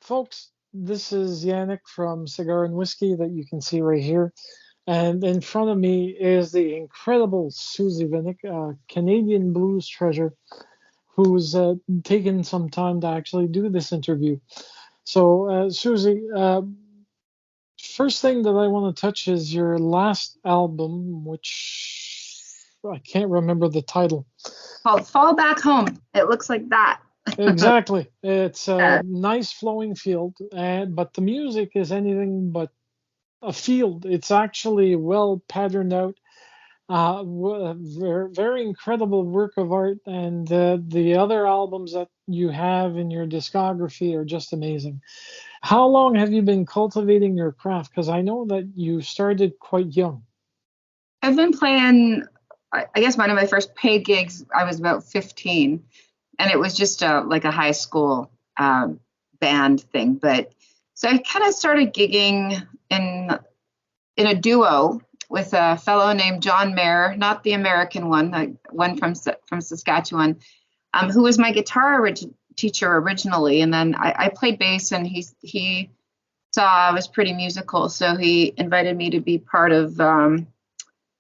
Folks, this is Yannick from Cigar&Whiskey that you can see right here. And in front of me is the incredible Suzie Vinnick, Canadian blues treasure, who's taken some time to actually do this interview. So, Suzie, first thing that I want to touch is your last album, which I can't remember the title. Called Fall Back Home. It looks like that. Exactly. It's a nice flowing field, but the music is anything but a field. It's actually well patterned out, very, very incredible work of art, and the other albums that you have in your discography are just amazing. How long have you been cultivating your craft? Because I know that you started quite young. I've been playing, I guess one of my first paid gigs, I was about 15. And it was just like a high school band thing. But so I kind of started gigging in a duo with a fellow named John Mayer, not the American one, one from Saskatchewan, who was my guitar teacher originally. And then I played bass, and he saw I was pretty musical, so he invited me to be part of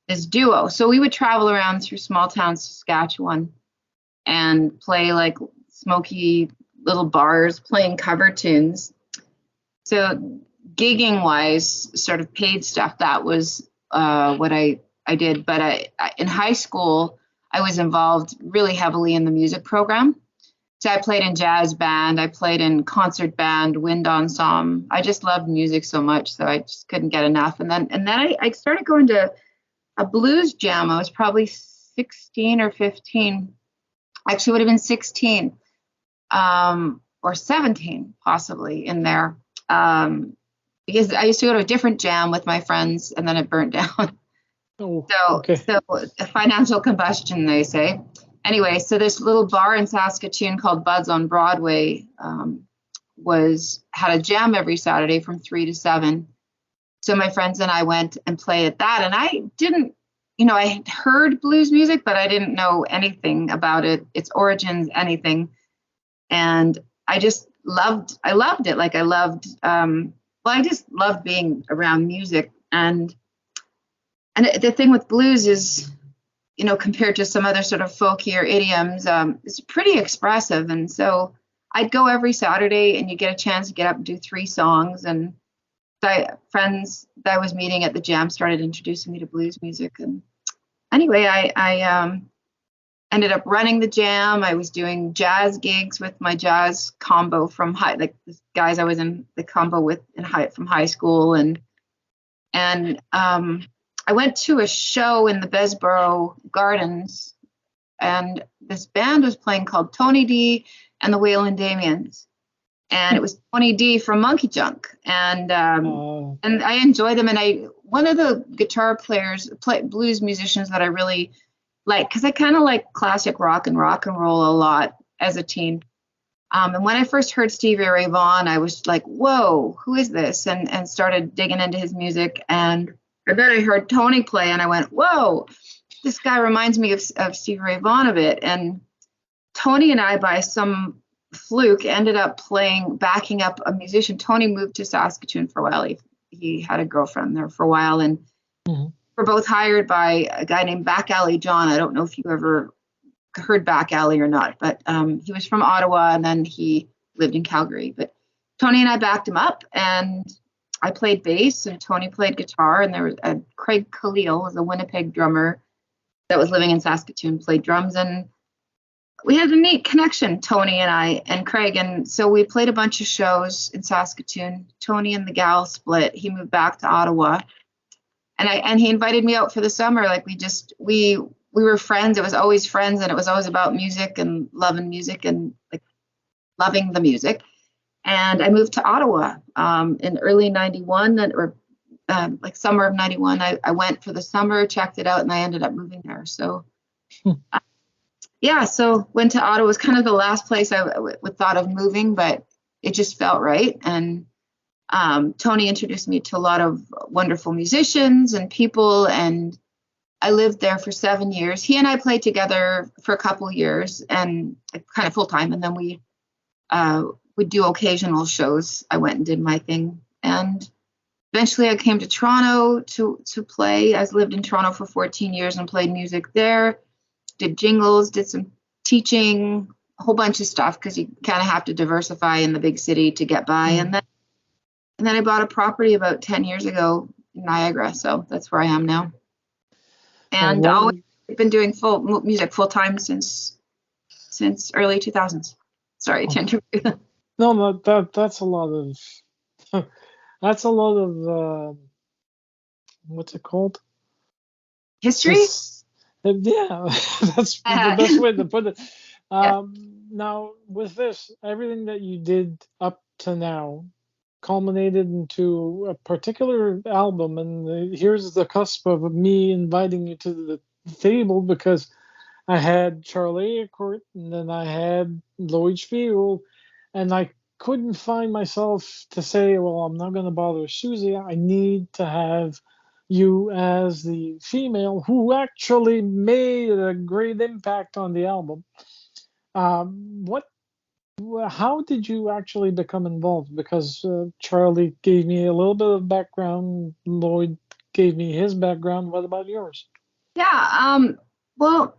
this duo. So we would travel around through small town Saskatchewan and play like smoky little bars, playing cover tunes. So gigging wise, sort of paid stuff, that was what I did. But I in high school, I was involved really heavily in the music program. So I played in jazz band, I played in concert band, wind ensemble. I just loved music so much, so I just couldn't get enough. And then I started going to a blues jam. I was probably 16 or 15. Actually, would have been 16 or 17, possibly, in there. Because I used to go to a different jam with my friends, and then it burnt down. Oh, so okay. A financial combustion, they say. Anyway, so this little bar in Saskatoon called Bud's on Broadway had a jam every Saturday from 3 to 7. So my friends and I went and played at that, and I didn't. I had heard blues music, but I didn't know anything about it, its origins, anything. And I just loved it. Like I just loved being around music. And the thing with blues is, compared to some other sort of folkier idioms, it's pretty expressive. And so I'd go every Saturday, and you get a chance to get up and do 3 songs. And friends that I was meeting at the jam started introducing me to blues music. And anyway, I ended up running the jam. I was doing jazz gigs with my jazz combo from the guys I was in the combo with from high school. And I went to a show in the Besborough Gardens, and this band was playing called Tony D and the Whalen Damians. And it was Tony D from Monkey Junk, and I enjoyed them. And one of the guitar players, blues musicians that I really like, because I kind of like classic rock and roll a lot as a teen. And when I first heard Stevie Ray Vaughan, I was like, "Whoa, who is this?" And started digging into his music. And then I heard Tony play, and I went, "Whoa, this guy reminds me of Stevie Ray Vaughan a bit." And Tony and I, by some fluke, ended up backing up a musician. Tony moved to Saskatoon for a while. He had a girlfriend there for a while, and we're both hired by a guy named Back Alley John. I don't know if you ever heard Back Alley or not, but he was from Ottawa, and then he lived in Calgary. But Tony and I backed him up, and I played bass, and Tony played guitar, and there was Craig Khalil, was a Winnipeg drummer that was living in Saskatoon, played drums, and we had a neat connection, Tony and I and Craig. And so we played a bunch of shows in Saskatoon. Tony and the gal split. He moved back to Ottawa, and he invited me out for the summer. Like we were friends. It was always friends, and it was always about music and loving music and like loving the music. And I moved to Ottawa in early 91, or like summer of 91. I went for the summer, checked it out, and I ended up moving there. So so went to Ottawa. It was kind of the last place I would thought of moving, but it just felt right. And Tony introduced me to a lot of wonderful musicians and people, and I lived there for 7 years. He and I played together for a couple of years, and kind of full time, and then we would do occasional shows. I went and did my thing. And eventually I came to Toronto to play. I lived in Toronto for 14 years and played music there, did jingles, did some teaching, a whole bunch of stuff, because you kind of have to diversify in the big city to get by. And then I bought a property about 10 years ago in Niagara. So that's where I am now. And always been doing music full time since early 2000s. Sorry to interrupt. No, that's a lot of that's a lot of what's it called? History? Yeah, that's the best way to put it. Yeah. Now, with this, everything that you did up to now culminated into a particular album, and here's the cusp of me inviting you to the table, because I had Charlie Acourt, and then I had Lloyd Spiegel, and I couldn't find myself to say, well, I'm not going to bother Suzie. I need to have you as the female who actually made a great impact on the album. How did you actually become involved? Because Charlie gave me a little bit of background, Lloyd gave me his background. What about yours? Yeah. Well,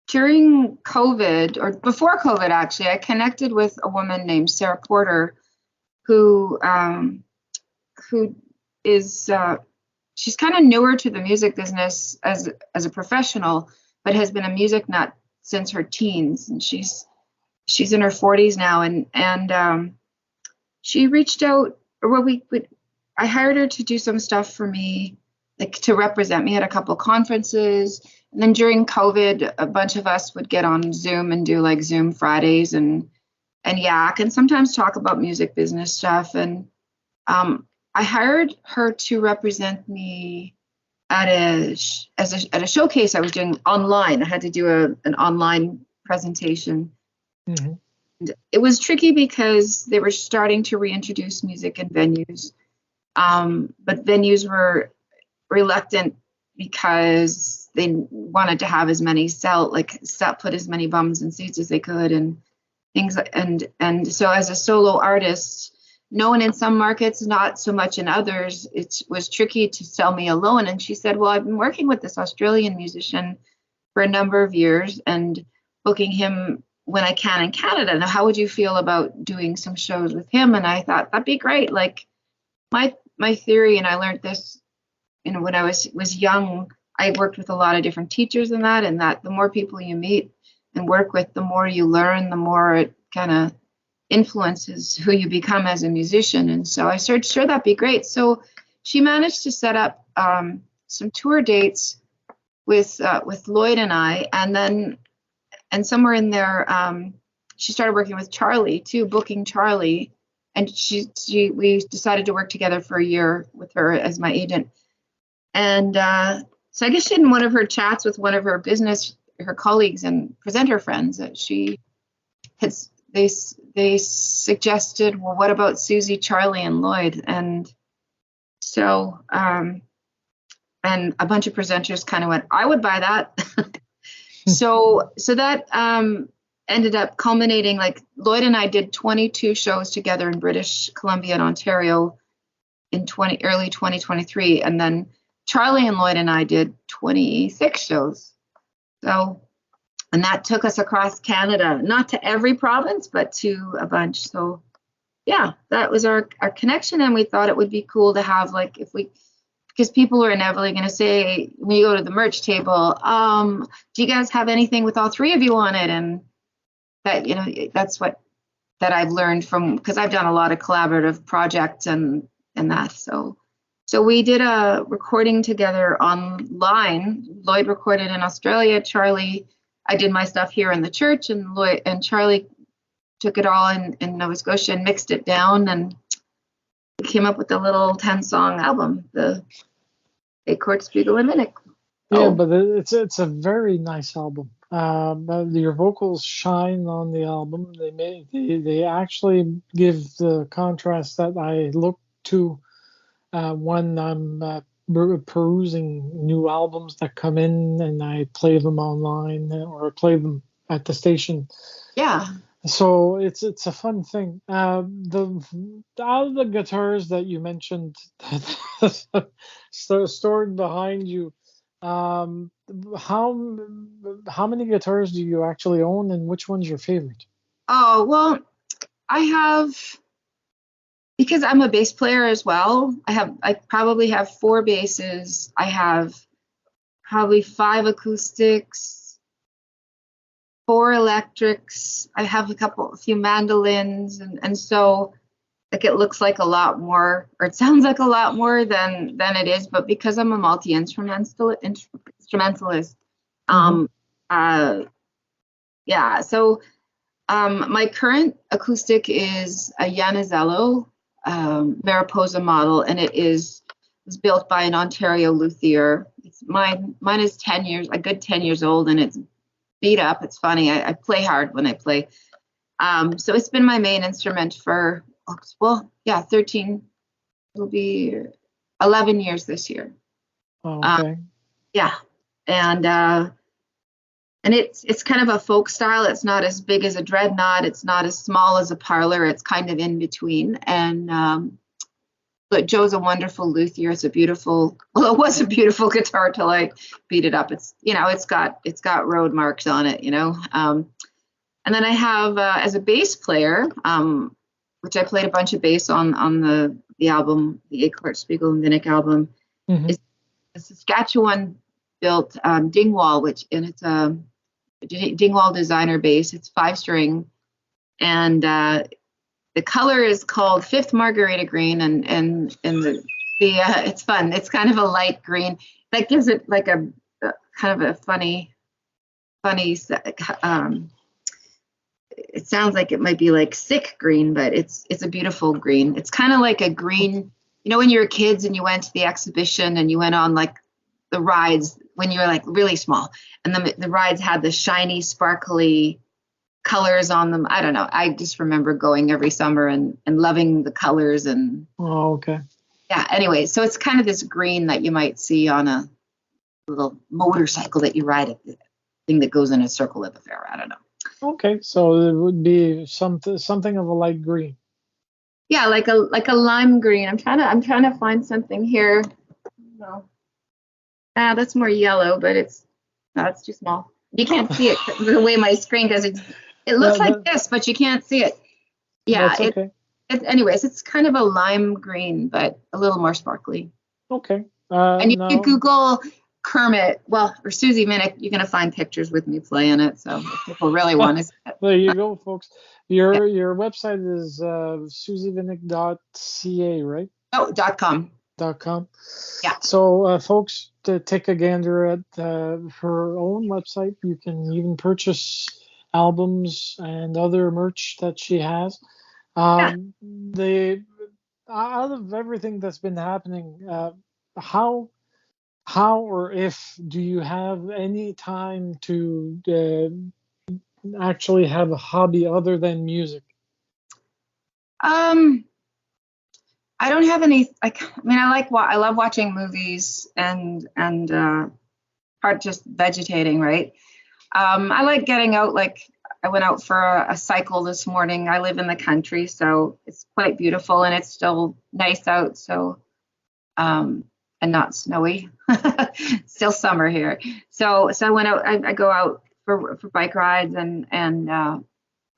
during COVID, or before COVID, actually, I connected with a woman named Sarah Porter, who is she's kind of newer to the music business as a professional, but has been a music nut since her teens, and she's in her 40s now, and she reached out, or I hired her to do some stuff for me, like to represent me at a couple conferences. And then during COVID, a bunch of us would get on Zoom and do like Zoom Fridays and yak, and sometimes talk about music business stuff. And I hired her to represent me at a showcase I was doing online. I had to do an online presentation. Mm-hmm. And it was tricky because they were starting to reintroduce music in venues, but venues were reluctant because they wanted to have as many put as many bums in seats as they could, and things. And so as a solo artist, known in some markets, not so much in others, it was tricky to sell me alone. And she said, well, I've been working with this Australian musician for a number of years and booking him when I can in Canada. Now, how would you feel about doing some shows with him? And I thought that'd be great. Like my theory, and I learned this, when I was young, I worked with a lot of different teachers and that the more people you meet and work with, the more you learn, the more it kind of influences who you become as a musician. And so I said, sure, that'd be great. So she managed to set up some tour dates with Lloyd and I, and somewhere in there, she started working with Charlie too, booking Charlie, and we decided to work together for a year with her as my agent. And so I guess in one of her chats with one of her colleagues and presenter friends, that they suggested, well, what about Suzie, Charlie, and Lloyd? And so and a bunch of presenters kind of went, I would buy that. So that ended up culminating, like Lloyd and I did 22 shows together in British Columbia and Ontario in early 2023, and then Charlie and Lloyd and I did 26 shows. So, and that took us across Canada, not to every province, but to a bunch. So yeah, that was our connection. And we thought it would be cool to have, like, because people are inevitably going to say, when you go to the merch table, do you guys have anything with all three of you on it? And that, that's that I've learned from, because I've done a lot of collaborative projects and that. So we did a recording together online. Lloyd recorded in Australia. Charlie, I did my stuff here in the church, and Lloyd and Charlie took it all in Nova Scotia and mixed it down, and we came up with a little 10-song album, the Acourt, Spiegel, and Vinnick. Yeah, but it's a very nice album. Your vocals shine on the album. They actually give the contrast that I look to when I'm perusing new albums that come in and I play them online or play them at the station. Yeah. So it's a fun thing. The Out of the guitars that you mentioned stored behind you, um, how how many guitars do you actually own, and which one's your favorite? Oh, well, I have, because I'm a bass player as well, I probably have four basses. I have probably five acoustics, four electrics. I have a few mandolins, and so like it looks like a lot more, or it sounds like a lot more than it is. But because I'm a instrumentalist, Hmm. um, uh, yeah. So my current acoustic is a Yanizello Mariposa model, and was built by an Ontario luthier. Mine is 10 years, a good 10 years old, and it's beat up. It's funny. I play hard when I play. So it's been my main instrument for, well, yeah, 13, it'll be 11 years this year. Oh, Uh, okay. yeah. And it's kind of a folk style. It's not as big as a dreadnought. It's not as small as a parlor. It's kind of in between. And but Joe's a wonderful luthier. It's a beautiful, well, it was a beautiful guitar till I beat it up. It's got road marks on it. And then I have as a bass player, which I played a bunch of bass on the album, the Acorn Spiegel and Vinnick album, Hmm. is a Saskatchewan built Dingwall, and it's a Dingwall designer bass. It's 5 string, and the color is called Fifth Margarita Green, and the it's fun. It's kind of a light green that gives it like a kind of a funny. It sounds like it might be like sick green, but it's a beautiful green. It's kind of like a green. When you were kids and you went to the exhibition and you went on like the rides when you were like really small, and the rides had the shiny, sparkly colors on them. I don't know. I just remember going every summer and loving the colors and Oh, okay. yeah. Anyway, so it's kind of this green that you might see on a little motorcycle that you ride at the thing that goes in a circle at the fair. I don't know. Okay, so it would be something of a light green. Yeah, like a lime green. I'm trying to find something here. No. That's more yellow, but it's too small. You can't see it the way my screen does. It looks That, like that this, but you can't see it. Yeah, that's okay. anyways, it's kind of a lime green, but a little more sparkly. Okay. And if you Now Google Kermit, or Suzie Vinnick, you're gonna find pictures with me playing it. So if people really want to see it. there you go, folks. Yeah. Your website is susievinnick.ca, right? Oh, .com. .com. Yeah. So, folks, to take a gander at her own website, you can even purchase albums and other merch that she has. Yeah. The Out of everything that's been happening, how or if do you have any time to actually have a hobby other than music? Um, I don't have any. I mean, I love watching movies and part just vegetating, right? I like getting out. Like I went out for a cycle this morning. I live in the country, so it's quite beautiful and it's still nice out. So and not snowy. Still summer here. So I went out. I go out for bike rides and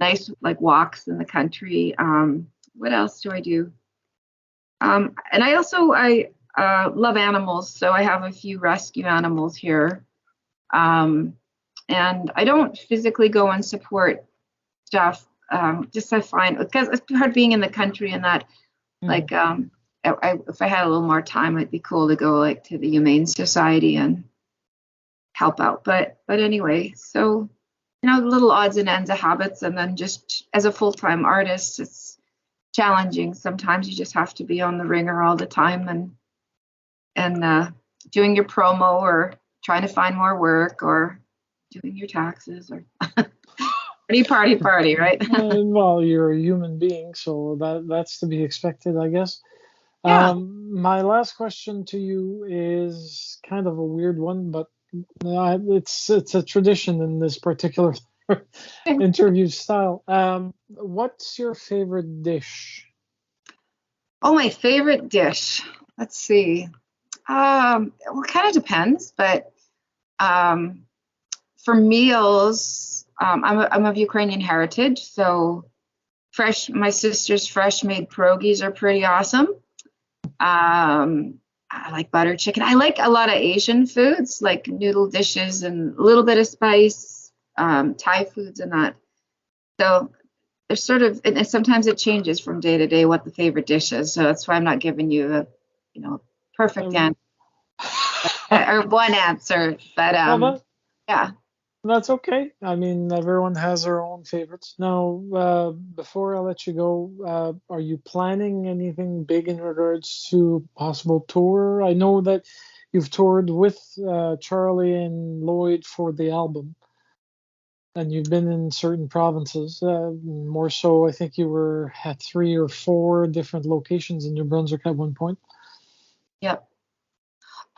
nice like walks in the country. What else do I do? And I love animals, so I have a few rescue animals here. Um, and I don't physically go and support stuff. Just I find because it's hard being in the country and that Mhm. like if I had a little more time, it'd be cool to go like to the Humane Society and help out. But anyway, so little odds and ends of habits, and then just as a full time artist, it's challenging. Sometimes you just have to be on the ringer all the time and doing your promo or trying to find more work or doing your taxes or party, right? Well, you're a human being, so that's to be expected, I guess. Yeah. My last question to you is kind of a weird one, but it's a tradition in this particular. interview style. What's your favorite dish? Oh, my favorite dish. Let's see. Well, it kind of depends, but um, for meals, I'm of Ukrainian heritage, so my sister's fresh made pierogies are pretty awesome. I like butter chicken. I like a lot of Asian foods, like noodle dishes and a little bit of spice, Thai foods and that. So there's sort of, and sometimes it changes from day to day what the favorite dish is. So that's why I'm not giving you a, perfect Um, answer or one answer. But well, yeah. that's okay. I mean, everyone has their own favorites. Now, before I let you go, are you planning anything big in regards to possible tour? I know that you've toured with Charlie and Lloyd for the album, and you've been in certain provinces. More so, I think you were at 3 or 4 different locations in New Brunswick at one point. Yep.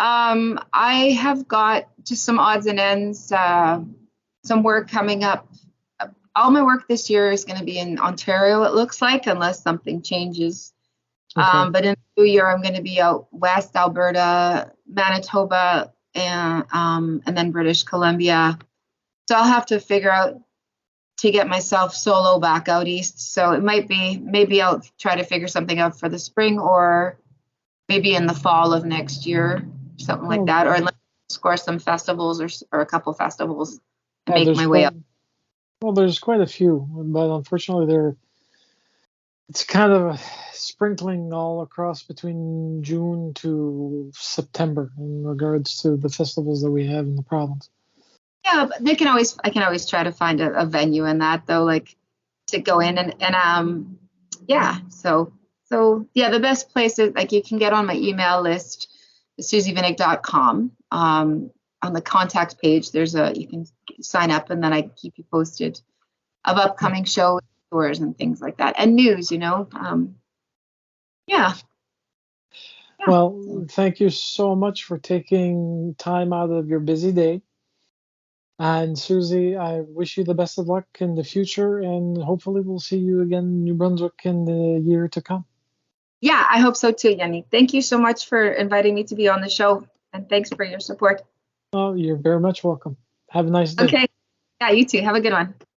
I have got just some odds and ends, some work coming up. All my work this year is going to be in Ontario, it looks like, unless something changes. Okay. But in the new year, I'm going to be out west, Alberta, Manitoba, and then British Columbia. So I'll have to figure out to get myself solo back out east. So it might be, maybe I'll try to figure something out for the spring or maybe in the fall of next year, something like that, or score some festivals or a couple festivals and make my way up. Well, there's quite a few, but unfortunately, it's kind of sprinkling all across between June to September in regards to the festivals that we have in the province. Yeah, but I can always try to find a venue in that though, like to go in and yeah. So yeah, the best place is like you can get on my email list, SuzieVinnick.com. On the contact page, you can sign up and then I keep you posted of upcoming shows, tours, and things like that, and news. Yeah. Well, thank you so much for taking time out of your busy day. And Suzie, I wish you the best of luck in the future, and hopefully we'll see you again in New Brunswick in the year to come. Yeah, I hope so too, Yanni. Thank you so much for inviting me to be on the show, and thanks for your support. Oh, you're very much welcome. Have a nice day. Okay. Yeah, you too. Have a good one.